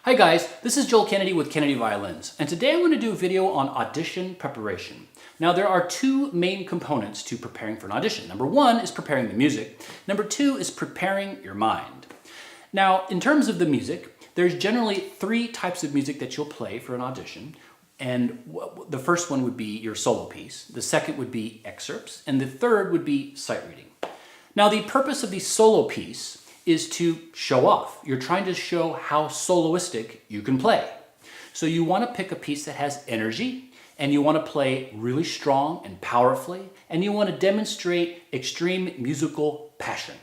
Hi guys, this is Joel Kennedy with Kennedy Violins, and today I'm going to do a video on audition preparation. Now there are two main components to preparing for an audition. Number one is preparing the music. Number two is preparing your mind. Now in terms of the music, there's generally three types of music that you'll play for an audition. And the first one would be your solo piece, the second would be excerpts, and the third would be sight reading. Now the purpose of the solo piece is to show off. You're trying to show how soloistic you can play. So you want to pick a piece that has energy, and you want to play really strong and powerfully, and you want to demonstrate extreme musical passion.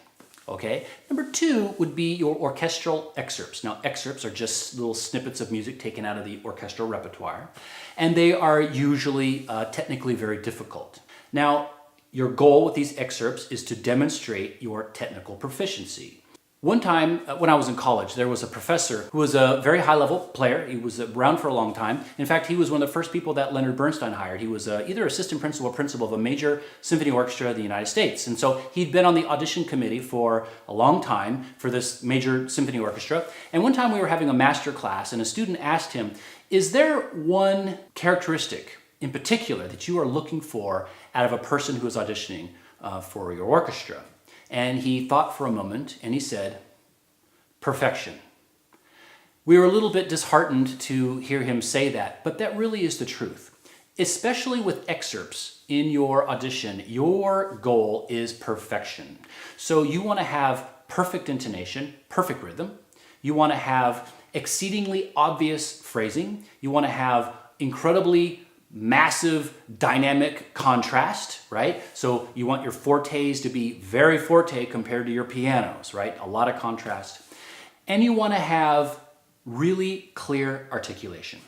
Okay? Number two would be your orchestral excerpts. Now excerpts are just little snippets of music taken out of the orchestral repertoire, and they are usually technically very difficult. Now your goal with these excerpts is to demonstrate your technical proficiency. One time when I was in college, there was a professor who was a very high-level player. He was around for a long time. In fact, he was one of the first people that Leonard Bernstein hired. He was either assistant principal or principal of a major symphony orchestra of the United States. And so he'd been on the audition committee for a long time for this major symphony orchestra. And one time we were having a master class, and a student asked him, is there one characteristic in particular that you are looking for out of a person who is auditioning for your orchestra? And he thought for a moment and he said, perfection. We were a little bit disheartened to hear him say that, but that really is the truth. Especially with excerpts in your audition, your goal is perfection. So you want to have perfect intonation, perfect rhythm. You want to have exceedingly obvious phrasing. You want to have incredibly massive dynamic contrast, right? So you want your fortes to be very forte compared to your pianos, right? A lot of contrast. And you want to have really clear articulation.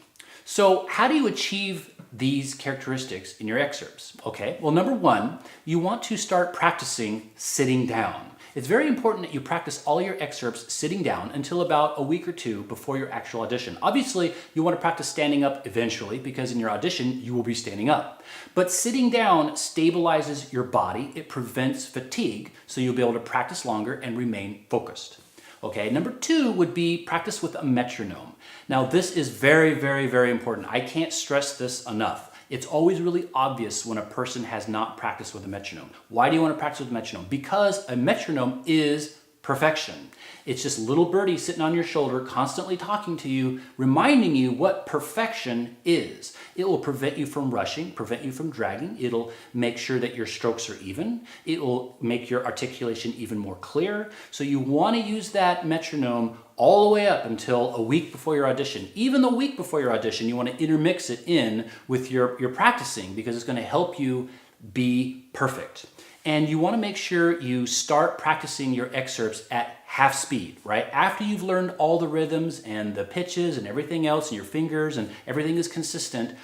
So how do you achieve these characteristics in your excerpts? Okay, well, number one, you want to start practicing sitting down. It's very important that you practice all your excerpts sitting down until about a week or two before your actual audition. Obviously, you want to practice standing up eventually because in your audition, you will be standing up. But sitting down stabilizes your body. It prevents fatigue, so you'll be able to practice longer and remain focused. Okay, number two would be practice with a metronome. Now, this is very, very, very important. I can't stress this enough. It's always really obvious when a person has not practiced with a metronome. Why do you want to practice with a metronome? Because a metronome is perfection. It's just little birdie sitting on your shoulder, constantly talking to you, reminding you what perfection is. It will prevent you from rushing, prevent you from dragging. It'll make sure that your strokes are even. It will make your articulation even more clear. So you want to use that metronome all the way up until a week before your audition. Even the week before your audition, you want to intermix it in with your practicing because it's going to help you be perfect. And you want to make sure you start practicing your excerpts at half speed, right? After you've learned all the rhythms and the pitches and everything else and your fingers and everything is consistent,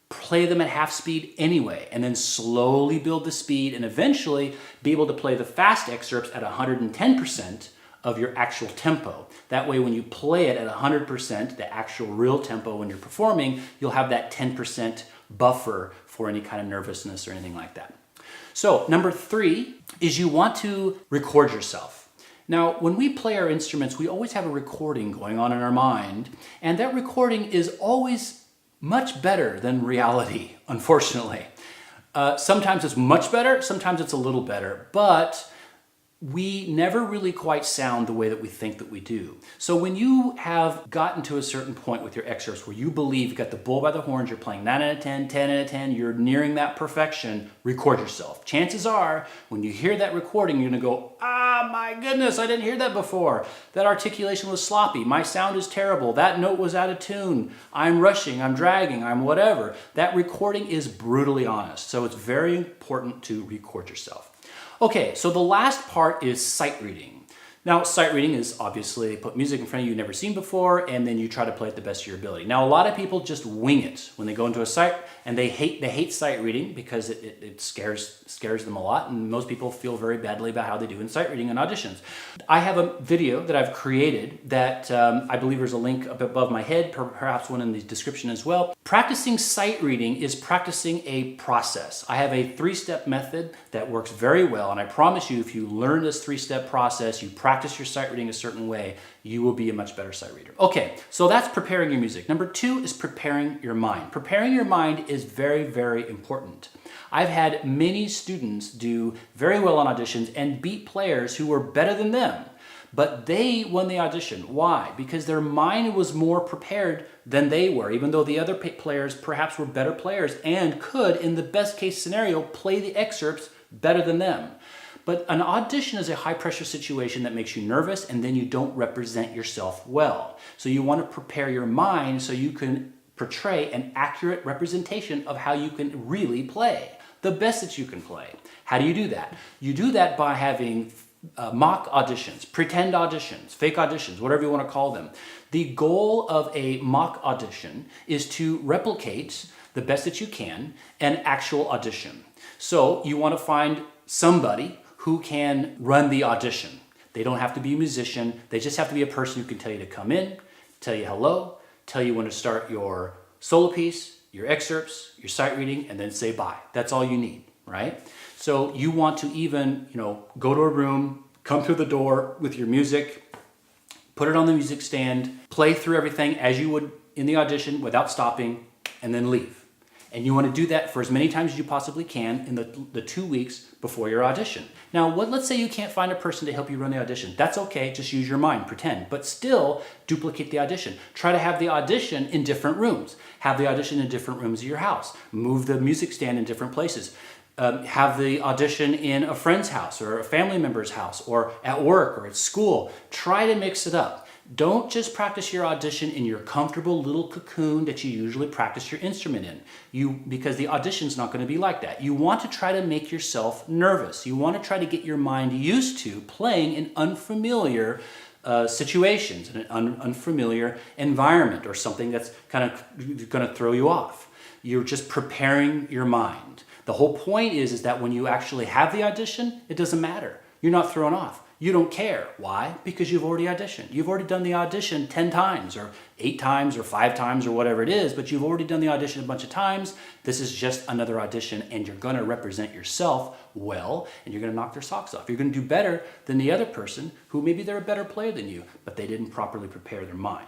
play them at half speed anyway, and then slowly build the speed and eventually be able to play the fast excerpts at 110% of your actual tempo. That way when you play it at 100%, the actual real tempo when you're performing, you'll have that 10% buffer for any kind of nervousness or anything like that. So number three is you want to record yourself. Now, when we play our instruments, we always have a recording going on in our mind, and that recording is always much better than reality, unfortunately. Sometimes it's much better, sometimes it's a little better, but we never really quite sound the way that we think that we do. So when you have gotten to a certain point with your excerpts where you believe you've got the bull by the horns, you're playing 9 out of 10, 10 out of 10, you're nearing that perfection, record yourself. Chances are, when you hear that recording, you're gonna go, ah, my goodness, I didn't hear that before. That articulation was sloppy. My sound is terrible. That note was out of tune. I'm rushing, I'm dragging, I'm whatever. That recording is brutally honest. So it's very important to record yourself. Okay, so the last part is sight reading. Now, sight reading is obviously they put music in front of you you've never seen before, and then you try to play it the best of your ability. Now, a lot of people just wing it when they go into a sight, and they hate sight reading because it scares them a lot, and most people feel very badly about how they do in sight reading and auditions. I have a video that I've created that I believe there's a link up above my head, perhaps one in the description as well. Practicing sight reading is practicing a process. I have a 3-step method that works very well, and I promise you, if you learn this 3-step process, you practice your sight reading a certain way, you will be a much better sight reader. Okay, so that's preparing your music. Number 2 is preparing your mind. Preparing your mind is very, very important. I've had many students do very well on auditions and beat players who were better than them, but they won the audition. Why? Because their mind was more prepared than they were, even though the other players perhaps were better players and could, in the best case scenario, play the excerpts better than them. But an audition is a high pressure situation that makes you nervous, and then you don't represent yourself well. So you want to prepare your mind so you can portray an accurate representation of how you can really play, the best that you can play. How do you do that? You do that by having mock auditions, pretend auditions, fake auditions, whatever you want to call them. The goal of a mock audition is to replicate the best that you can an actual audition. So you want to find somebody who can run the audition. They don't have to be a musician. They just have to be a person who can tell you to come in, tell you hello, tell you when to start your solo piece, your excerpts, your sight reading, and then say bye. That's all you need, right? So you want to even, go to a room, come through the door with your music, put it on the music stand, play through everything as you would in the audition without stopping, and then leave. And you want to do that for as many times as you possibly can in the 2 weeks before your audition. Now, let's say you can't find a person to help you run the audition. That's okay, just use your mind, pretend. But still, duplicate the audition. Try to have the audition in different rooms. Have the audition in different rooms of your house. Move the music stand in different places. Have the audition in a friend's house or a family member's house or at work or at school. Try to mix it up. Don't just practice your audition in your comfortable little cocoon that you usually practice your instrument in, because the audition's not going to be like that. You want to try to make yourself nervous. You want to try to get your mind used to playing in unfamiliar situations, in an unfamiliar environment or something that's kind of going to throw you off. You're just preparing your mind. The whole point is that when you actually have the audition, it doesn't matter. You're not thrown off. You don't care. Why? Because you've already auditioned. You've already done the audition 10 times or 8 times or 5 times or whatever it is, but you've already done the audition a bunch of times. This is just another audition, and you're going to represent yourself well, and you're going to knock their socks off. You're going to do better than the other person who maybe they're a better player than you, but they didn't properly prepare their mind.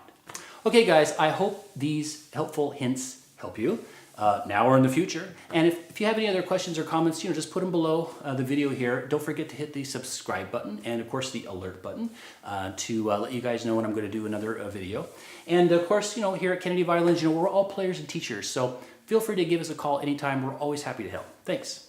Okay, guys, I hope these helpful hints help you. Now or in the future. And if you have any other questions or comments, just put them below the video here. Don't forget to hit the subscribe button and of course the alert button to let you guys know when I'm going to do another video. And of course, here at Kennedy Violins, we're all players and teachers. So feel free to give us a call anytime. We're always happy to help. Thanks.